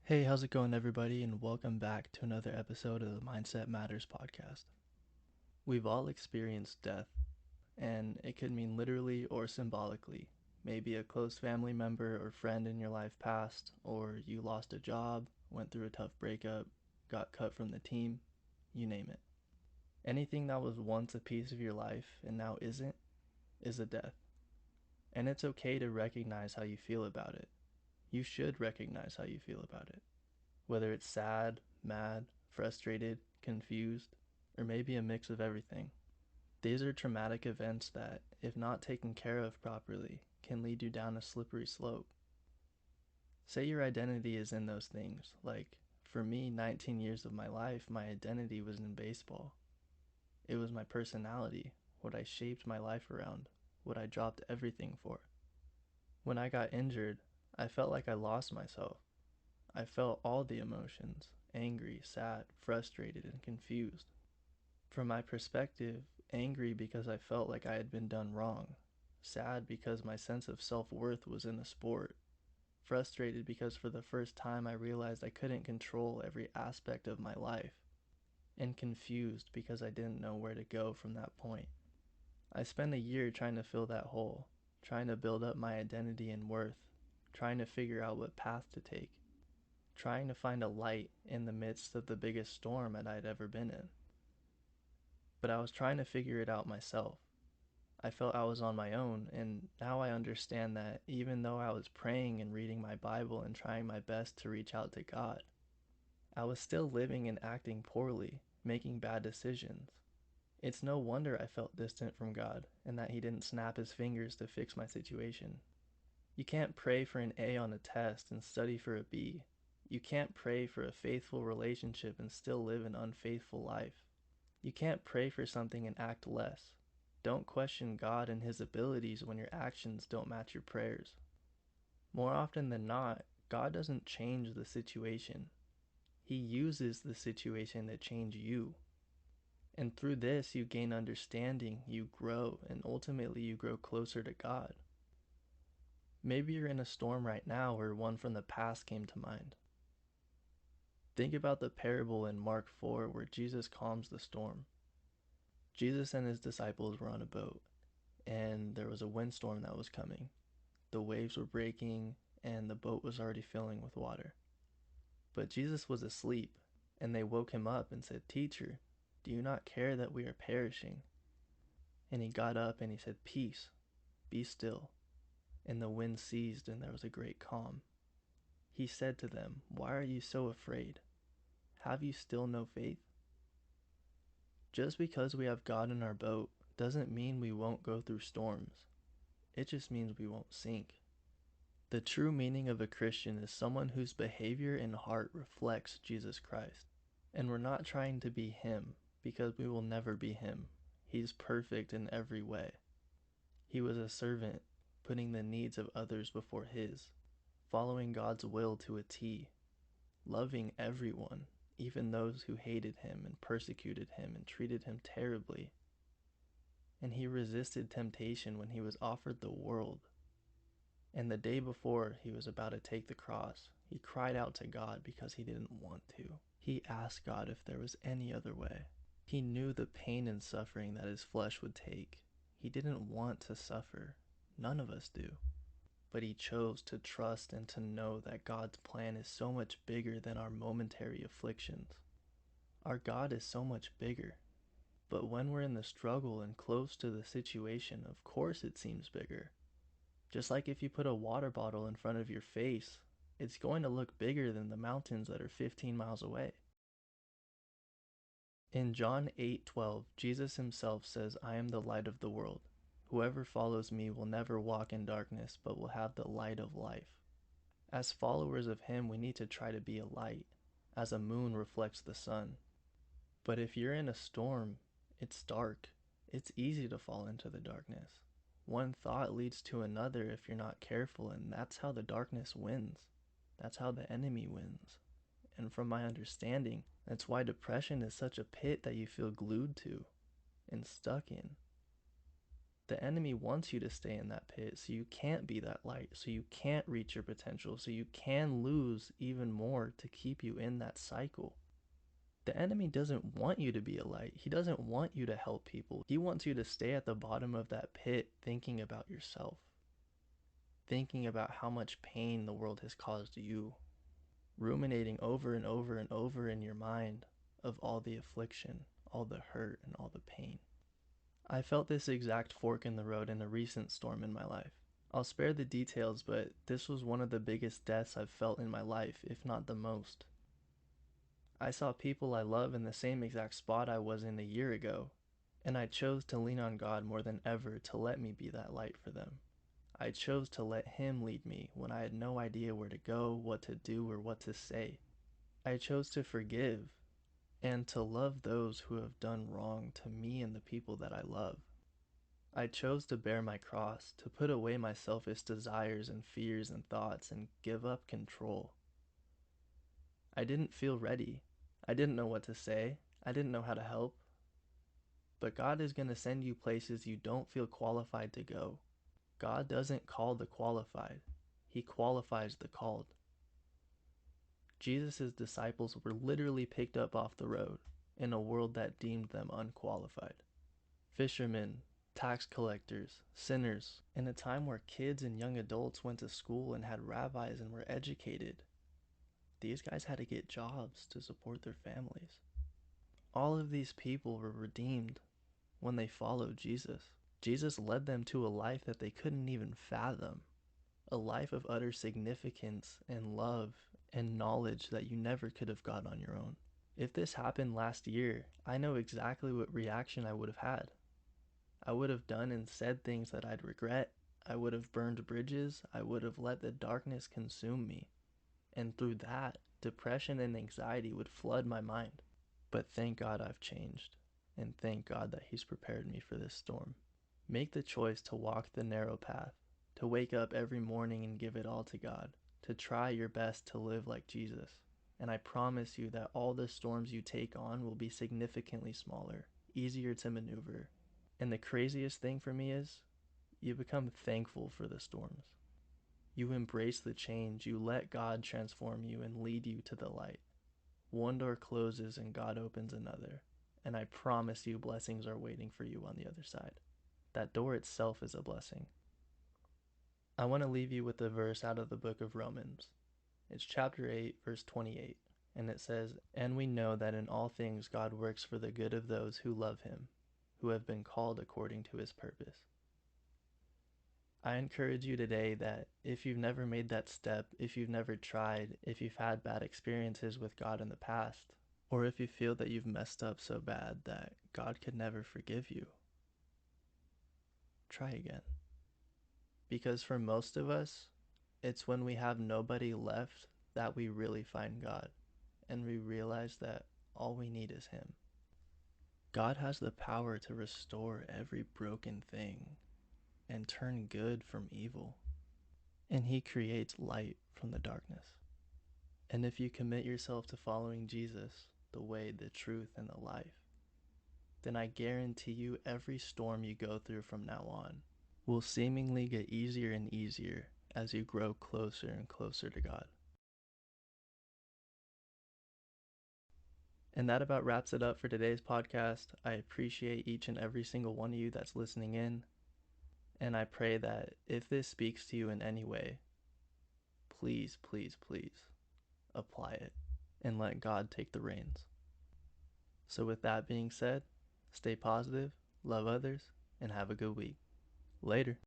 Hey, how's it going, everybody, and welcome back to another episode of the Mindset Matters podcast. We've all experienced death, and it could mean literally or symbolically. Maybe a close family member or friend in your life passed, or you lost a job, went through a tough breakup, got cut from the team, you name it. Anything that was once a piece of your life and now isn't is a death. And it's okay to recognize how you feel about it. You should recognize how you feel about it. Whether it's sad, mad, frustrated, confused, or maybe a mix of everything. These are traumatic events that, if not taken care of properly, can lead you down a slippery slope. Say your identity is in those things, like, for me, 19 years of my life, my identity was in baseball. It was my personality, what I shaped my life around, what I dropped everything for. When I got injured, I felt like I lost myself. I felt all the emotions: angry, sad, frustrated, and confused. From my perspective, angry because I felt like I had been done wrong, sad because my sense of self worth was in the sport, frustrated because for the first time I realized I couldn't control every aspect of my life, and confused because I didn't know where to go from that point. I spent a year trying to fill that hole, trying to build up my identity and worth, trying to figure out what path to take, trying to find a light in the midst of the biggest storm that I'd ever been in. But I was trying to figure it out myself. I felt I was on my own, and now I understand that even though I was praying and reading my Bible and trying my best to reach out to God, I was still living and acting poorly, making bad decisions. It's no wonder I felt distant from God and that He didn't snap His fingers to fix my situation. You can't pray for an A on a test and study for a B. You can't pray for a faithful relationship and still live an unfaithful life. You can't pray for something and act less. Don't question God and His abilities when your actions don't match your prayers. More often than not, God doesn't change the situation. He uses the situation to change you. And through this, you gain understanding, you grow, and ultimately you grow closer to God. Maybe you're in a storm right now or one from the past came to mind. Think about the parable in Mark 4 where Jesus calms the storm. Jesus and his disciples were on a boat, and there was a windstorm that was coming. The waves were breaking, and the boat was already filling with water. But Jesus was asleep, and they woke him up and said, "Teacher, do you not care that we are perishing?" And he got up and he said, "Peace, be still." And the wind ceased, and there was a great calm. He said to them, "Why are you so afraid? Have you still no faith?" Just because we have God in our boat doesn't mean we won't go through storms. It just means we won't sink. The true meaning of a Christian is someone whose behavior and heart reflects Jesus Christ. And we're not trying to be Him, because we will never be Him. He's perfect in every way. He was a servant, putting the needs of others before His, following God's will to a T, loving everyone, even those who hated Him and persecuted Him and treated Him terribly. And He resisted temptation when He was offered the world. And the day before he was about to take the cross, he cried out to God because he didn't want to. He asked God if there was any other way. He knew the pain and suffering that his flesh would take. He didn't want to suffer. None of us do. But he chose to trust and to know that God's plan is so much bigger than our momentary afflictions. Our God is so much bigger. But when we're in the struggle and close to the situation, of course it seems bigger. Just like if you put a water bottle in front of your face, it's going to look bigger than the mountains that are 15 miles away. In John 8:12, Jesus himself says, "I am the light of the world. Whoever follows me will never walk in darkness, but will have the light of life." As followers of him, we need to try to be a light, as a moon reflects the sun. But if you're in a storm, it's dark. It's easy to fall into the darkness. One thought leads to another if you're not careful, and that's how the darkness wins. That's how the enemy wins. And from my understanding, that's why depression is such a pit that you feel glued to and stuck in. The enemy wants you to stay in that pit so you can't be that light, so you can't reach your potential, so you can lose even more to keep you in that cycle. The enemy doesn't want you to be a light. He doesn't want you to help people. He wants you to stay at the bottom of that pit thinking about yourself, thinking about how much pain the world has caused you, ruminating over and over and over in your mind of all the affliction, all the hurt, and all the pain. I felt this exact fork in the road in a recent storm in my life. I'll spare the details, but this was one of the biggest deaths I've felt in my life, if not the most. I saw people I love in the same exact spot I was in a year ago, and I chose to lean on God more than ever to let me be that light for them. I chose to let Him lead me when I had no idea where to go, what to do, or what to say. I chose to forgive and to love those who have done wrong to me and the people that I love. I chose to bear my cross, to put away my selfish desires and fears and thoughts and give up control. I didn't feel ready. I didn't know what to say. I didn't know how to help. But God is going to send you places you don't feel qualified to go. God doesn't call the qualified. He qualifies the called. Jesus' disciples were literally picked up off the road in a world that deemed them unqualified. Fishermen, tax collectors, sinners, in a time where kids and young adults went to school and had rabbis and were educated. These guys had to get jobs to support their families. All of these people were redeemed when they followed Jesus. Jesus led them to a life that they couldn't even fathom, a life of utter significance and love and knowledge that you never could have got on your own. If this happened last year, I know exactly what reaction I would have had. I would have done and said things that I'd regret. I would have burned bridges. I would have let the darkness consume me. And through that, depression and anxiety would flood my mind. But thank God I've changed. And thank God that He's prepared me for this storm. Make the choice to walk the narrow path, to wake up every morning and give it all to God, to try your best to live like Jesus. And I promise you that all the storms you take on will be significantly smaller, easier to maneuver. And the craziest thing for me is, you become thankful for the storms. You embrace the change, you let God transform you and lead you to the light. One door closes and God opens another, and I promise you blessings are waiting for you on the other side. That door itself is a blessing. I want to leave you with a verse out of the book of Romans. It's chapter 8, verse 28, and it says, "And we know that in all things God works for the good of those who love Him, who have been called according to His purpose." I encourage you today that if you've never made that step, if you've never tried, if you've had bad experiences with God in the past, or if you feel that you've messed up so bad that God could never forgive you, try again. Because for most of us, it's when we have nobody left that we really find God, and we realize that all we need is Him. God has the power to restore every broken thing and turn good from evil. And He creates light from the darkness. And if you commit yourself to following Jesus, the way, the truth, and the life, then I guarantee you every storm you go through from now on will seemingly get easier and easier as you grow closer and closer to God. And that about wraps it up for today's podcast. I appreciate each and every single one of you that's listening in. And I pray that if this speaks to you in any way, please, please, please apply it and let God take the reins. So with that being said, stay positive, love others, and have a good week. Later.